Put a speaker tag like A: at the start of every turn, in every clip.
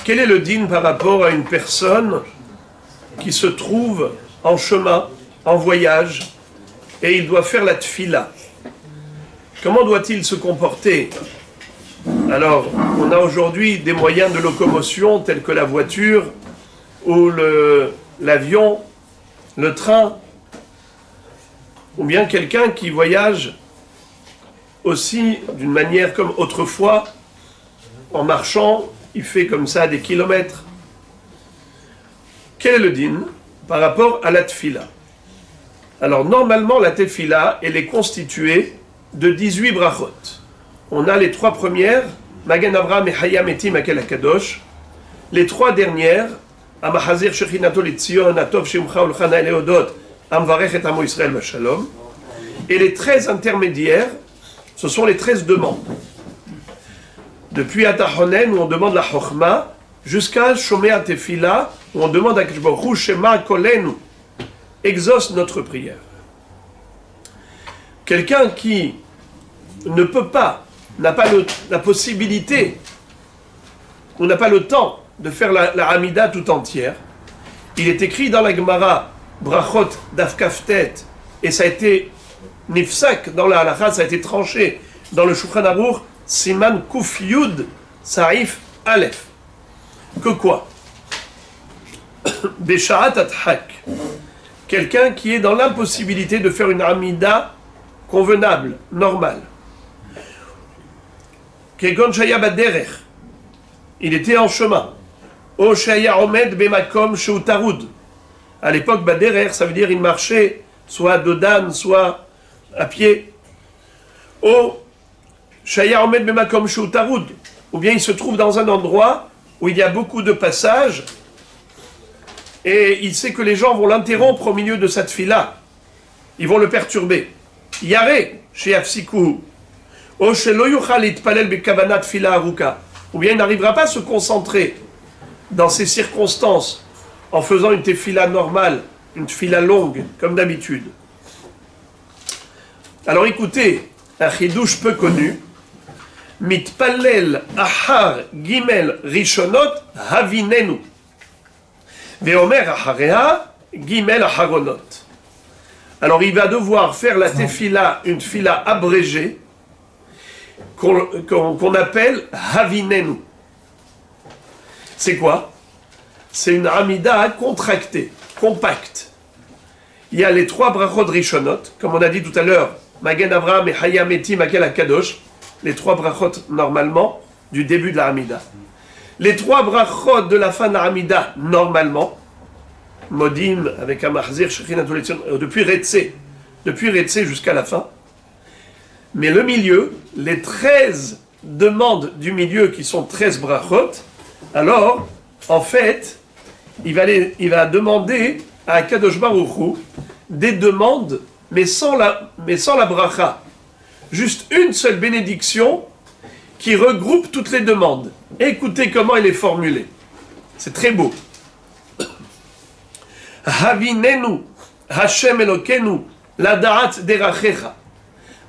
A: Quel est le din par rapport à une personne qui se trouve en chemin, en voyage, et il doit faire la tfila? Comment doit-il se comporter? Alors, on a aujourd'hui des moyens de locomotion tels que la voiture ou l'avion, le train, ou bien quelqu'un qui voyage aussi d'une manière comme autrefois, en marchant, il fait comme ça des kilomètres. Quel est le din par rapport à la tfila? Alors, normalement, la tefila, elle est constituée de 18 brachot. On a les 3 premières, Magen Avraham et Hayam Etim Akel Akadosh. Les 3 dernières, Amahazir Shechinato Litzion, Atov Shimcha Ulchana Eleodot, Amvarech et Amo Israël Vashalom. Et les 13 intermédiaires, ce sont les 13 demandes. Depuis Atahonen, où on demande la Chochma, jusqu'à Shomea Tefila, où on demande à Kishboru Shema Kolenu, exauce notre prière. Quelqu'un qui ne peut pas, n'a pas la possibilité, ou n'a pas le temps de faire la Hamida tout entière, il est écrit dans la Gemara, Brachot Dafkaftet, et ça a été Nifsak dans la Halakha, ça a été tranché dans le Shulchan Aruch, Siman Kuf Yud Saif Aleph. Que quoi? Beshaat Athak. Quelqu'un qui est dans l'impossibilité de faire une Hamida convenable, normale. Kegon Shaya Baderech. Il était en chemin. O Shaya Omed Bemakom Sheutarud. À l'époque, Baderech, ça veut dire il marchait soit de d'âne, soit à pied. O Shaya Omed Bemakom Sheutarud. Ou bien il se trouve dans un endroit où il y a beaucoup de passages et il sait que les gens vont l'interrompre au milieu de cette fila. Ils vont le perturber. Yare, chez Afsikou. Ou bien il n'arrivera pas à se concentrer dans ces circonstances en faisant une tefila normale, une tefila longue, comme d'habitude. Alors écoutez, un chidouche peu connu. Mitpallel ahar gimel rishonot havinenu. Veomer ahareha gimel aharonot. Alors il va devoir faire la tefila, une tefila abrégée, qu'on appelle Havinenu. C'est quoi? C'est une Hamida contractée, compacte. Il y a les 3 brachot rishonot, comme on a dit tout à l'heure, Magen Avraham et Hayam Etim Akel Akadosh, les 3 brachot normalement du début de la Hamida. Les 3 brachot de la fin de la Hamida normalement, Modim avec un Mahzir Shechinatul Etzion, depuis Retse jusqu'à la fin. Mais le milieu, les 13 demandes du milieu qui sont 13 brachot, alors, en fait, il va demander à Kadosh Baruch Hu des demandes, mais sans la bracha. Juste une seule bénédiction qui regroupe toutes les demandes. Écoutez comment elle est formulée. C'est très beau. Havinenu, Hashem Elokenu, Ladaat Derachecha.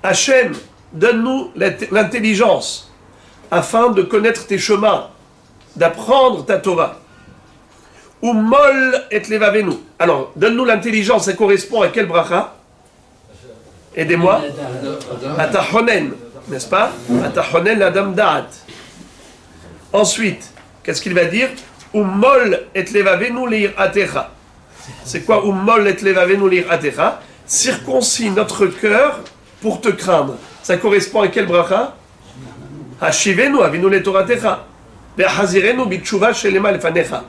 A: Hachem, donne-nous l'intelligence afin de connaître tes chemins, d'apprendre ta Torah. Umol et levavenu. Alors, donne-nous l'intelligence, ça correspond à quel bracha? Aidez-moi. Atahonen, n'est-ce pas? Atahonen l'adam da'at. Ensuite, qu'est-ce qu'il va dire? Umol et levavenu liratecha. C'est quoi Umol et levavenu liratecha? Circoncis notre cœur pour te craindre. Ça correspond à quel bracha? Hashivenu avinu le toratecha. Ve'hazirenu bitshuva shelema lefanecha.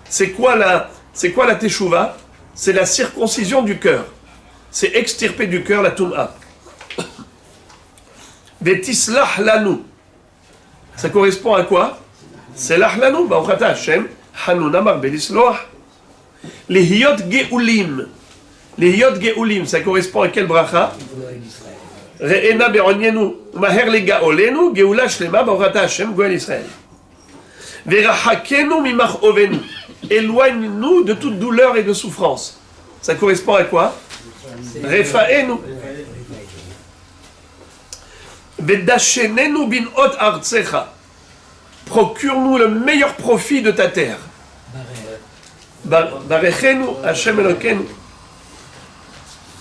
A: C'est quoi la teshuva? C'est la circoncision du cœur. C'est extirper du cœur la tum'a. Ve'tislah lanu. Ça correspond à quoi? C'est l'ahlanu, ba'uchata Hashem, hanun amar belisloah. Lihiyot geulim. Lihiyot geulim, ça correspond à quel bracha? Re'ena be'onyenu, maher le gaolenu, geula shlema ba'uchata Hashem, goel Israël. Ve'rachakenu mimach ovenu. Éloigne-nous de toute douleur et de souffrance. Ça correspond à quoi? Refa'enu. Ve'dashenenu binot artsecha. procure-nous le meilleur profit de ta terre. Barechenu Hashem Elokeinu.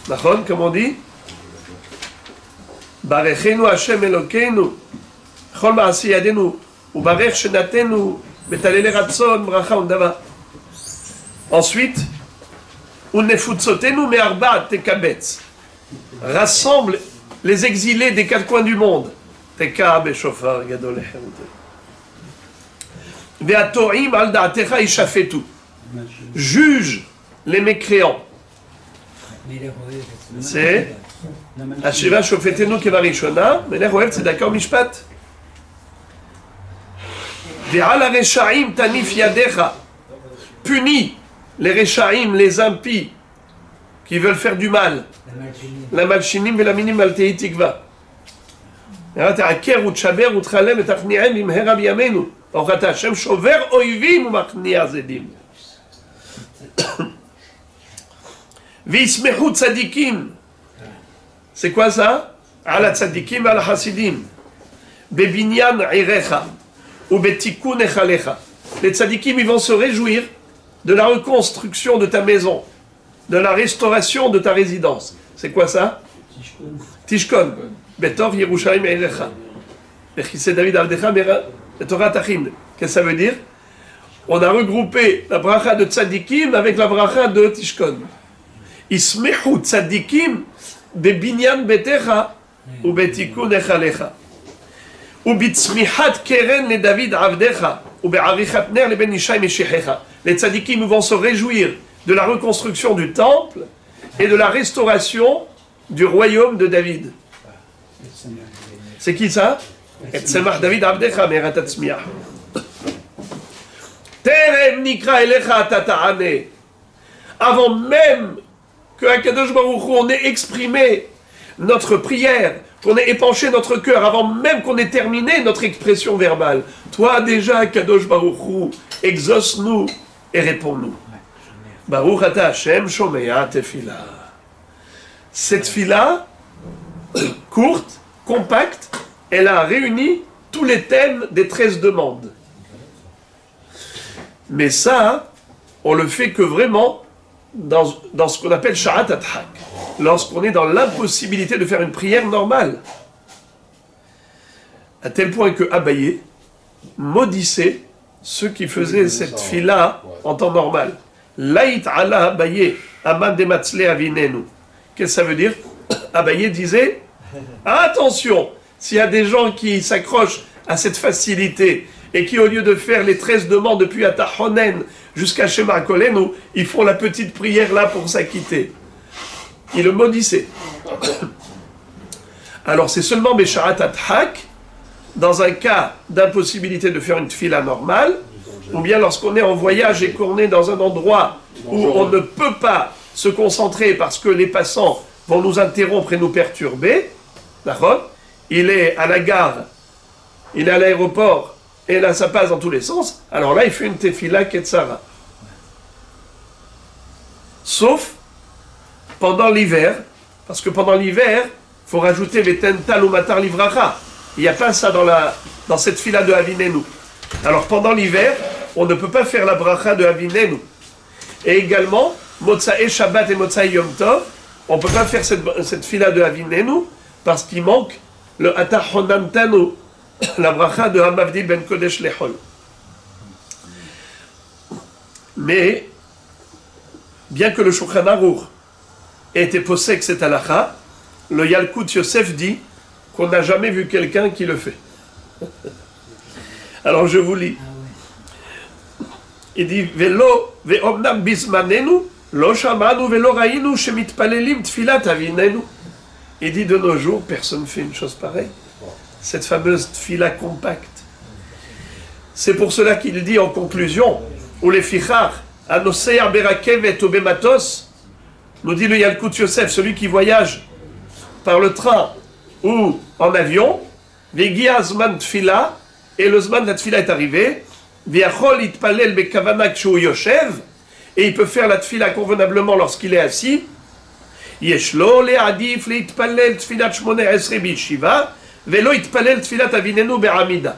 A: Nachon, comme on dit? Barechenu Hashem Elokeinu. Chol ma'asi yadenu. Ubarech shenatenu. Betalele ratzon bracha undava. Ensuite, Unefutzotenu me'arba tekabetz. Rassemble les exilés des quatre coins du monde. Teka beshofar gadol echemute. Ve'ato'im al da'atecha ishafetu. Juge les mécréants. C'est Ashiva shofetenu kevarishona. Melech oev tzedaka mishpat. Ve'al ha'reshaim tanif yadecha. Punis les reshaim, les impies qui veulent faire du mal. La malchinim et la minim altei tikva. Aker ou tchaber ou tralem et achnihem im herab yamenu. Orata Hashem shover oivim ou machnia zedim. Vismechu tzadikim. C'est quoi ça? Ala tzadikim ala hasidim. Bebinyan irecha. Ou betikun echalecha. Les tzadikim, ils vont se réjouir de la reconstruction de ta maison, de la restauration de ta résidence. C'est quoi ça? Tishkon. Betor Yerushalayim Eilecha. Echise David Avdecha Torah Tachim. Qu'est-ce que ça veut dire? On a regroupé la bracha de Tzadikim avec la bracha de Tishkon. Ismechu Tzadikim bebinyan betecha ou betikun echalecha. Ou bitzmihat keren le David Avdecha ou be'arichat ner le ben Ishai meshichecha. Les tzadikim vont se réjouir de la reconstruction du temple et de la restauration du royaume de David. C'est qui ça? Et Tzemach David Abdecha Merat Atzmiach. Terem Nikra Elecha Tata'ane. Avant même que Akadosh Baruch Hu, on ait exprimé notre prière, qu'on ait épanché notre cœur, avant même qu'on ait terminé notre expression verbale, toi déjà, Akadosh Baruch Hu, exauce-nous et réponds-nous. Baruch ata Hashem shomea tefila. Cette fila, courte, compacte, elle a réuni tous les thèmes des 13 demandes. Mais ça, on le fait que vraiment dans ce qu'on appelle Sha'at Adhak, lorsqu'on est dans l'impossibilité de faire une prière normale. À tel point que Abaye maudissait ceux qui faisaient cette fila en temps normal. Laït ala Abaye, aman de matzle avinenu. Qu'est-ce que ça veut dire? Abaye disait, attention, s'il y a des gens qui s'accrochent à cette facilité et qui, au lieu de faire les 13 demandes depuis Atahonen jusqu'à Shema Kolenu, ils font la petite prière là pour s'acquitter. Il le maudissait. Alors c'est seulement Besharat Adhak, dans un cas d'impossibilité de faire une tfila normale, ou bien lorsqu'on est en voyage et qu'on est dans un endroit où on ne peut pas se concentrer parce que les passants vont nous interrompre et nous perturber, d'accord? Il est à la gare, il est à l'aéroport, et là ça passe dans tous les sens, alors là il fait une tefila ketsara. Sauf pendant l'hiver, parce que pendant l'hiver, il faut rajouter Vetental ou Matar Livracha. Il n'y a pas ça dans cette fila de Avinenu. Alors pendant l'hiver, on ne peut pas faire la bracha de Avinenu. Et également, Motsae Shabbat et Motsae Yom Tov, on ne peut pas faire cette fila de Avinenu parce qu'il manque le Atahonamtanu, la bracha de Hamavdil ben Kodesh Lechol. Mais, bien que le Shulchan Aruch ait été possède cette halakha, le Yalkut Yosef dit qu'on n'a jamais vu quelqu'un qui le fait. Alors je vous lis. Il dit Velo ve'omnam bismanenu lo shamanu velo rainu shemitpalelim tfilat avinenu. Il dit de nos jours, personne ne fait une chose pareille. Cette fameuse tfila compacte. C'est pour cela qu'il dit en conclusion, ou les fichar, anoseya berakevet ou bematos, nous dit le Yalkut Yosef, celui qui voyage par le train ou en avion, Vegia Zman Tfila, et le Zman de la Tfila est arrivé, Viachol Itpalel Bekavanak Shou Yoshev, et il peut faire la Tfila convenablement lorsqu'il est assis, Yeshlo le Adif le Itpalel Tfilat Shmone Esre Bishiva, Velo Itpalel Tfilat Avinenu Be'amida.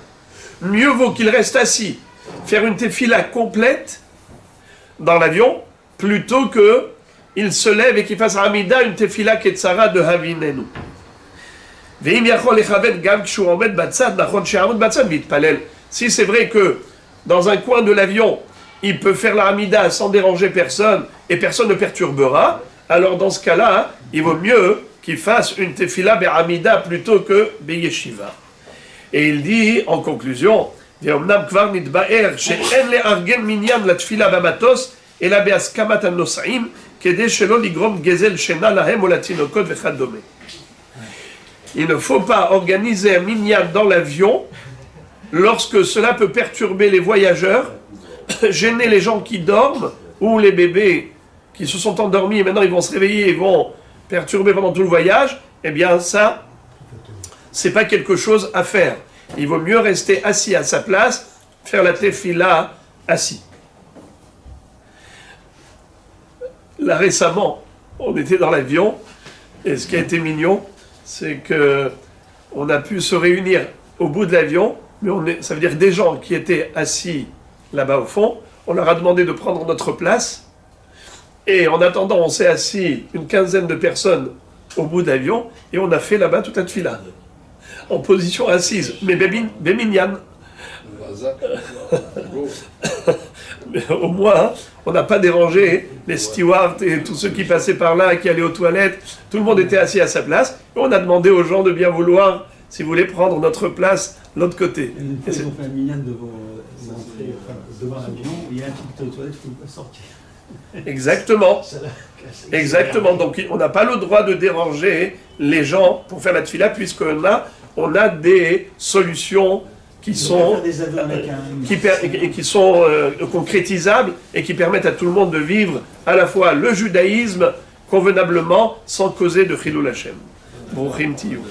A: mieux vaut qu'il reste assis, faire une tefila complète dans l'avion, plutôt que il se lève et qu'il fasse Hamida, une tefila ketzara de Havinenu. Si c'est vrai que dans un coin de l'avion, il peut faire la Hamida sans déranger personne et personne ne perturbera, alors dans ce cas-là, il vaut mieux qu'il fasse une tefila be'amida plutôt que be'yeshiva. Et il dit en conclusion, ואומנם כבר נתבאר שאין לארגן מניין לתפילה במטוס אלא בהסכמת הנוסעים כדי שלא לגרום גזל שינה להם או לתינוקות וכדומה. Il ne faut pas organiser un minyan dans l'avion lorsque cela peut perturber les voyageurs, gêner les gens qui dorment ou les bébés qui se sont endormis et maintenant ils vont se réveiller et vont perturber pendant tout le voyage. Eh bien ça, c'est pas quelque chose à faire. Il vaut mieux rester assis à sa place, faire la tefila assis. Là récemment, on était dans l'avion et ce qui a été mignon, c'est que on a pu se réunir au bout de l'avion, mais ça veut dire des gens qui étaient assis là-bas au fond, on leur a demandé de prendre notre place et en attendant, on s'est assis une quinzaine de personnes au bout de l'avion et on a fait là-bas toute la tefila. En position assise, mais bémignan. Mais au moins, on n'a pas dérangé les stewards et tous ceux qui passaient par là, qui allaient aux toilettes. Tout le monde était assis à sa place. Et on a demandé aux gens de bien vouloir, si vous voulez, prendre notre place de l'autre côté.
B: Une fois qu'ils ont fait un minyan devant l'avion, il y a un truc aux toilettes, il ne faut pas sortir.
A: Exactement. Exactement. Donc on n'a pas le droit de déranger les gens pour faire la tefila, puisqu'on a des solutions qui sont concrétisables et qui permettent à tout le monde de vivre à la fois le judaïsme convenablement sans causer de chilul Hashem. Bruchim tiyou.